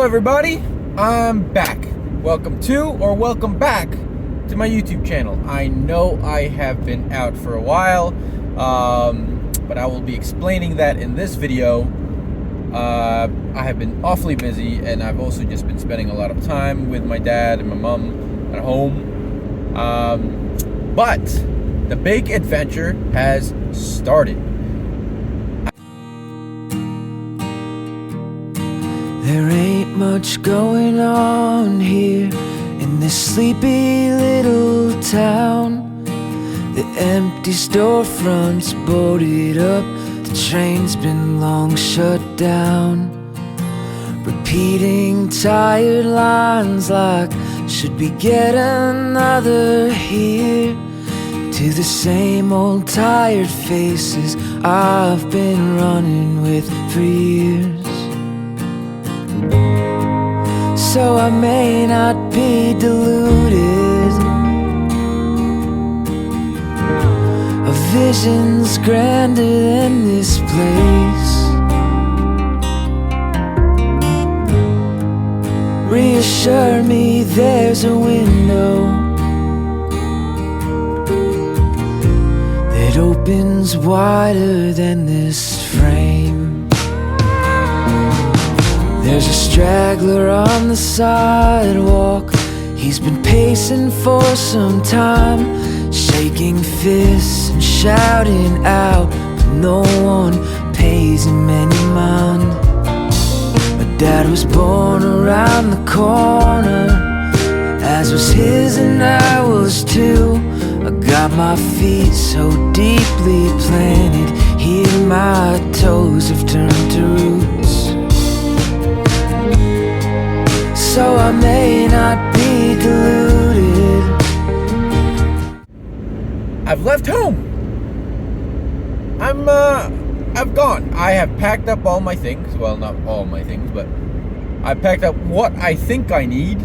everybody, I'm back. Welcome back to my YouTube channel. I know I have been out for a while, but I will be explaining that in this video. I have been awfully busy, and I've also just been spending a lot of time with my dad and my mom at home. But the big adventure has started. There ain't much going on here in this sleepy little town. The empty storefronts boarded up, the train's been long shut down. Repeating tired lines like, should we get another here? To the same old tired faces I've been running with for years. So I may not be deluded. A vision's grander than this place. Reassure me there's a window that opens wider than this frame. There's a straggler on the sidewalk. He's been pacing for some time, shaking fists and shouting out, but no one pays him any mind. My dad was born around the corner, as was his and I was too. I got my feet so deeply planted here, my toes have turned to roots. So I may not be deluded. I've left home. I've gone. I have packed up all my things. Well, not all my things, but I packed up what I think I need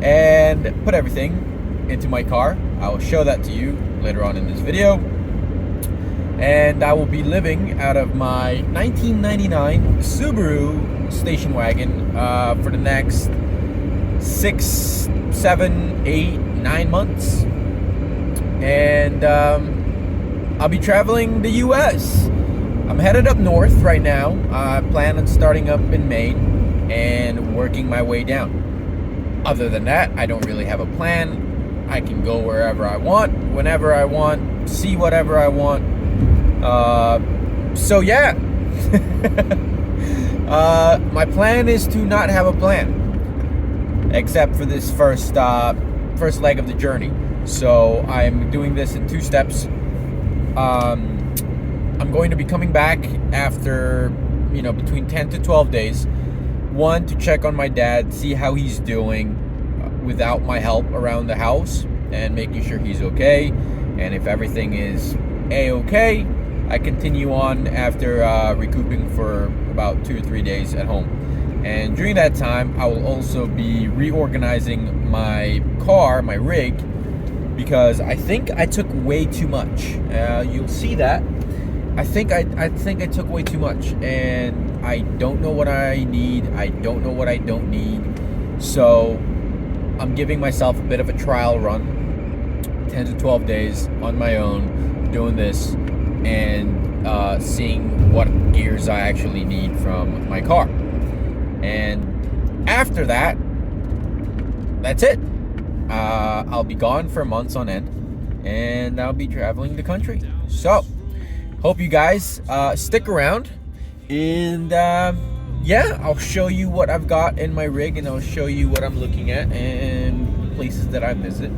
and put everything into my car. I will show that to you later on in this video. And I will be living out of my 1999 Subaru station wagon for the next 6, 7, 8, 9 months. And I'll be traveling the US. I'm headed up north right now. I plan on starting up in Maine and working my way down. Other than that, I don't really have a plan. I can go wherever I want, whenever I want, see whatever I want. So yeah. My plan is to not have a plan, except for this first leg of the journey. So I'm doing this in 2 steps. I'm going to be coming back after, between 10 to 12 days. One, to check on my dad, see how he's doing without my help around the house, and making sure he's okay. And if everything is a-okay, I continue on after recouping for about 2 or 3 days at home. And during that time, I will also be reorganizing my car, my rig, because I think I took way too much. You'll see that. I think I took way too much, and I don't know what I need. I don't know what I don't need. So I'm giving myself a bit of a trial run, 10 to 12 days on my own, doing this, and seeing what gears I actually need from my car. And after that, that's it. I'll be gone for months on end, and I'll be traveling the country. So hope you guys stick around, and yeah, I'll show you what I've got in my rig, and I'll show you what I'm looking at and places that I visit.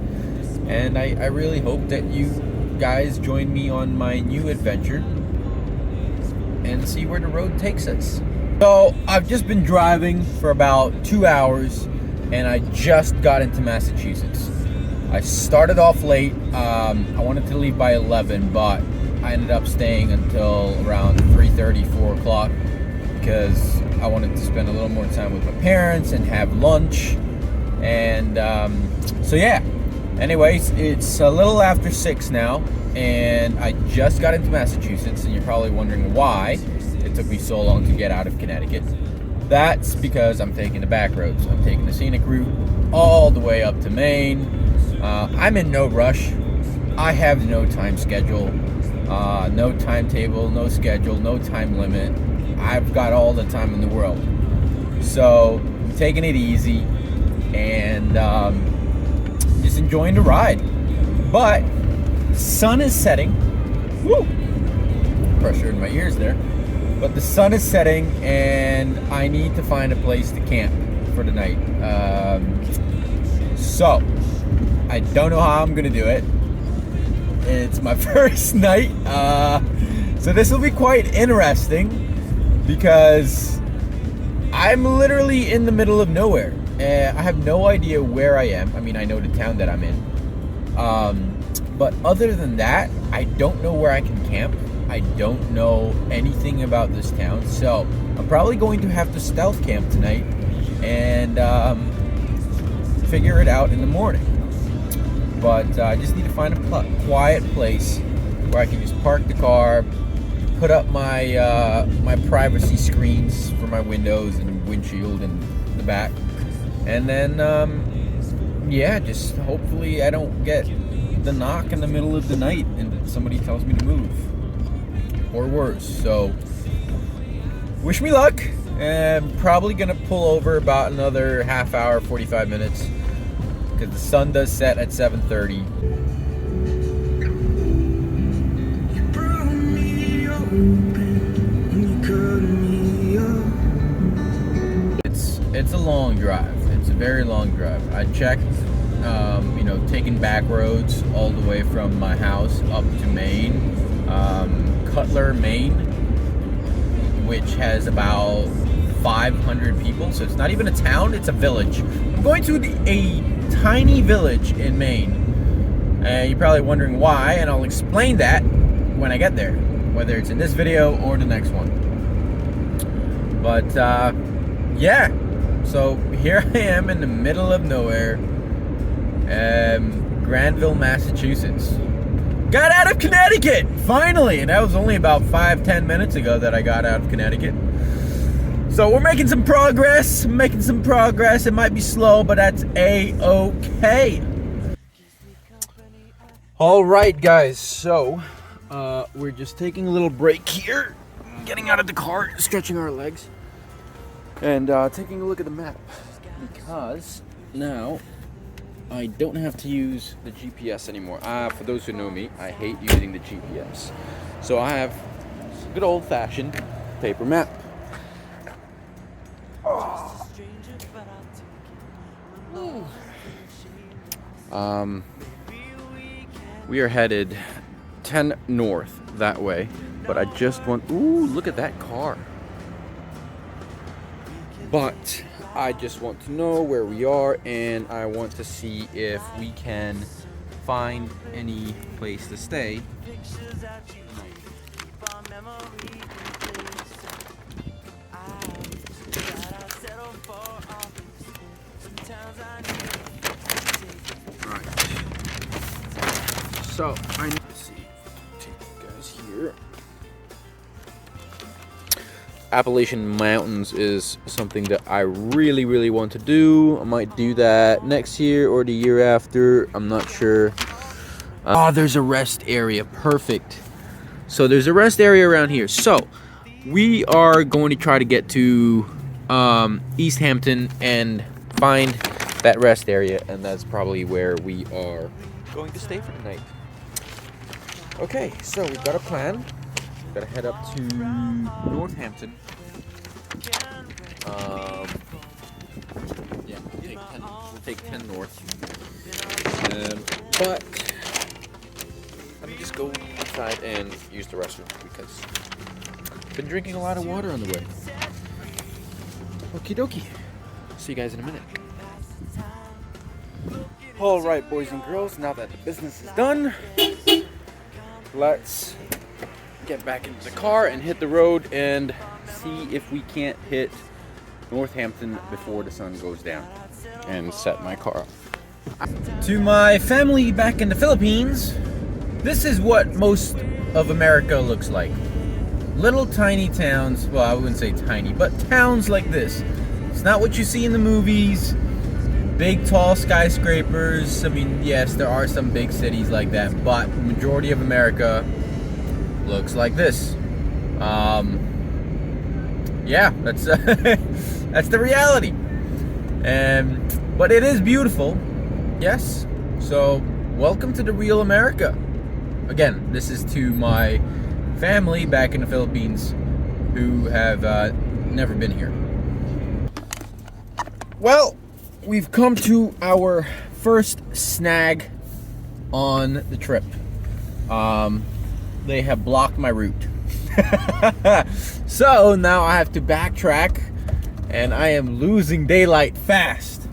And I really hope that you guys join me on my new adventure and see where the road takes us. So I've just been driving for about 2 hours, and I just got into Massachusetts. I started off late. I wanted to leave by 11, but I ended up staying until around 3:30, 4 o'clock, because I wanted to spend a little more time with my parents and have lunch. And so yeah, anyways, it's a little after 6 now, and I just got into Massachusetts, and you're probably wondering why it took me so long to get out of Connecticut. That's because I'm taking the back roads. I'm taking the scenic route all the way up to Maine. I'm in no rush. I have no time schedule, no timetable, no schedule, no time limit. I've got all the time in the world. So I'm taking it easy and just enjoying the ride. But sun is setting. Woo! Pressure in my ears there. But the sun is setting and I need to find a place to camp for the night. So I don't know how I'm gonna do it. It's my first night. So this will be quite interesting because I'm literally in the middle of nowhere. I have no idea where I am. I mean, I know the town that I'm in. But other than that, I don't know where I can camp. I don't know anything about this town. So I'm probably going to have to stealth camp tonight and figure it out in the morning. But I just need to find a quiet place where I can just park the car, put up my my privacy screens for my windows and windshield and the back, and then yeah, just hopefully I don't get the knock in the middle of the night and somebody tells me to move, or worse. So wish me luck. I'm probably gonna pull over about another half hour, 45 minutes, because the sun does set at 7:30. It's a long drive. It's a very long drive. I checked, taking back roads all the way from my house up to Maine, Cutler, Maine, which has about 500 people. So it's not even a town; it's a village. I'm going to a tiny village in Maine. You're probably wondering why, and I'll explain that when I get there, whether it's in this video or the next one. But yeah, so here I am in the middle of nowhere, Granville, Massachusetts. Got out of Connecticut, finally, and that was only about 5-10 minutes ago that I got out of Connecticut. So we're making some progress, It might be slow, but that's A-okay. All right, guys, so we're just taking a little break here, getting out of the car, stretching our legs, and taking a look at the map, because now I don't have to use the GPS anymore. For those who know me, I hate using the GPS. So I have a good old-fashioned paper map. We are headed 10 north that way, but I just want, ooh, look at that car. But I just want to know where we are, and I want to see if we can find any place to stay. So I need to see. Take you guys here. Appalachian Mountains is something that I really, really want to do. I might do that next year or the year after. I'm not sure. There's a rest area. Perfect. So there's a rest area around here. So we are going to try to get to East Hampton and find that rest area, and that's probably where we are going to stay for the night. Okay, so we've got a plan. We've got to head up to Northampton. Yeah, we'll take 10 north. But let me just go inside and use the restroom because I've been drinking a lot of water on the way. Okie dokie. See you guys in a minute. All right, boys and girls, now that the business is done, let's get back into the car and hit the road and see if we can't hit Northampton before the sun goes down and set my car up. To my family back in the Philippines, this is what most of America looks like. little tiny towns. Well, I wouldn't say tiny, but towns like this. It's not what you see in the movies. Big, tall skyscrapers. I mean, yes, there are some big cities like that, but the majority of America looks like this. Yeah, that's that's the reality. But it is beautiful. Yes. So, welcome to the real America. Again, this is to my family back in the Philippines who have never been here. Well, we've come to our first snag on the trip. They have blocked my route. So now I have to backtrack, and I am losing daylight fast.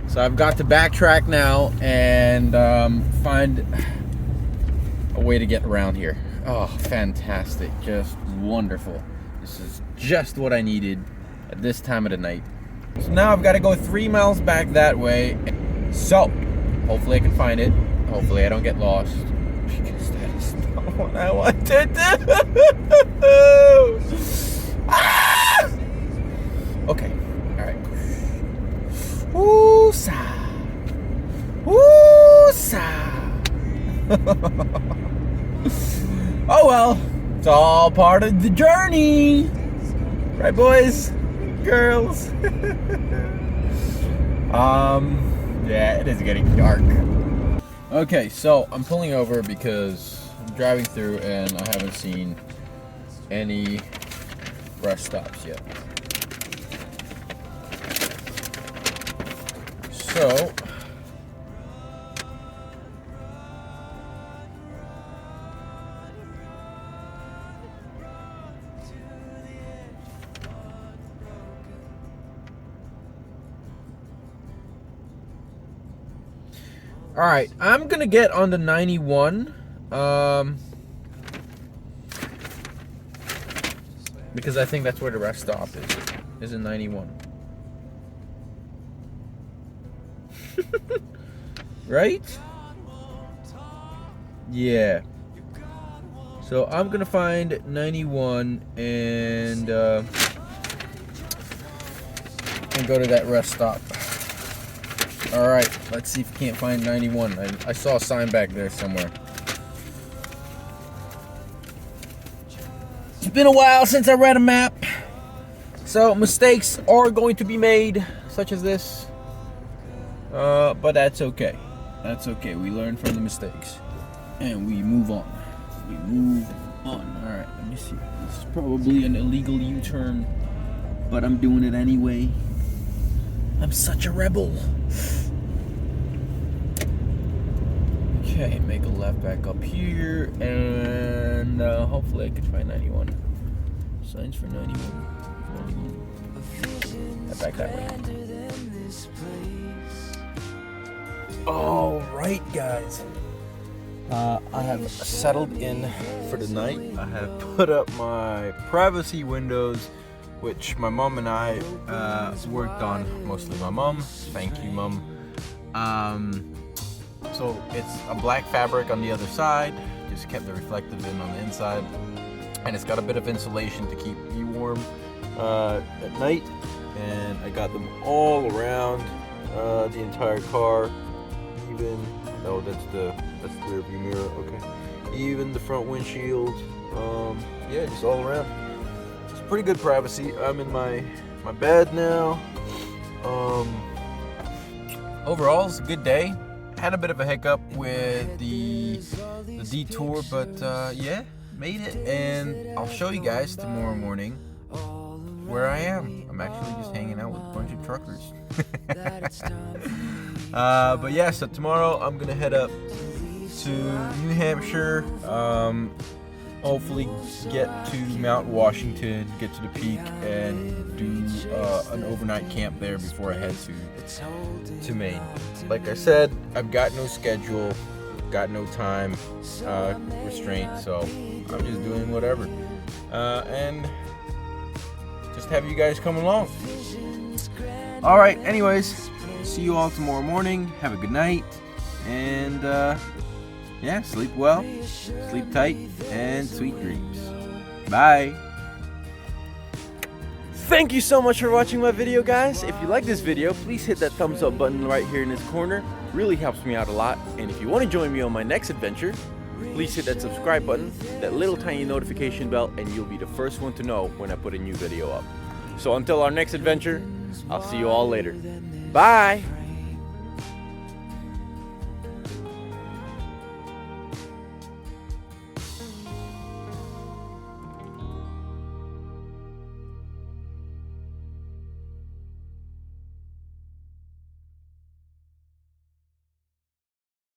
So I've got to backtrack now and find a way to get around here. Oh, fantastic. Just wonderful. This is just what I needed at this time of the night. So now I've got to go 3 miles back that way. So, hopefully I can find it. Hopefully I don't get lost. Because that is not what I want to do. Ah! Okay. Alright. Woo-sa. Woo-sa. Oh well. It's all part of the journey. Right, boys? Girls. Yeah, it is getting dark. Okay, so I'm pulling over because I'm driving through and I haven't seen any rest stops yet. So all right, I'm gonna get on the 91, because I think that's where the rest stop is in 91. Right? Yeah. So I'm gonna find 91 and go to that rest stop. Alright, let's see if we can't find 91. I saw a sign back there somewhere. It's been a while since I read a map. So mistakes are going to be made, such as this. But that's okay. That's okay. We learn from the mistakes. And we move on. We move on. Alright, let me see. This is probably an illegal U-turn, but I'm doing it anyway. I'm such a rebel. Okay, make a left back up here, and hopefully I can find 91. Signs for 91. 91. Head back that way. All right, guys. I have settled in for the night. I have put up my privacy windows, which my mom and I worked on, mostly my mom. Thank you, mom. So it's a black fabric on the other side, just kept the reflective in on the inside, and it's got a bit of insulation to keep you warm at night. And I got them all around the entire car, even that's the rear view mirror. Okay, even the front windshield. Yeah, just all around. Pretty good privacy. I'm in my bed now. Overall, it's a good day. Had a bit of a hiccup with the detour, but yeah, made it. And I'll show you guys tomorrow morning where I am. I'm actually just hanging out with a bunch of truckers. But yeah, so tomorrow I'm gonna head up to New Hampshire. Hopefully get to Mount Washington, get to the peak, and do an overnight camp there before I head to Maine. Like I said, I've got no schedule, got no time restraint, so I'm just doing whatever. And just have you guys come along. Alright, anyways, see you all tomorrow morning. Have a good night, and yeah, sleep well, sleep tight, and sweet dreams. Bye. Thank you so much for watching my video, guys. If you like this video, please hit that thumbs up button right here in this corner. Really helps me out a lot. And if you want to join me on my next adventure, please hit that subscribe button, that little tiny notification bell, and you'll be the first one to know when I put a new video up. So until our next adventure, I'll see you all later. Bye!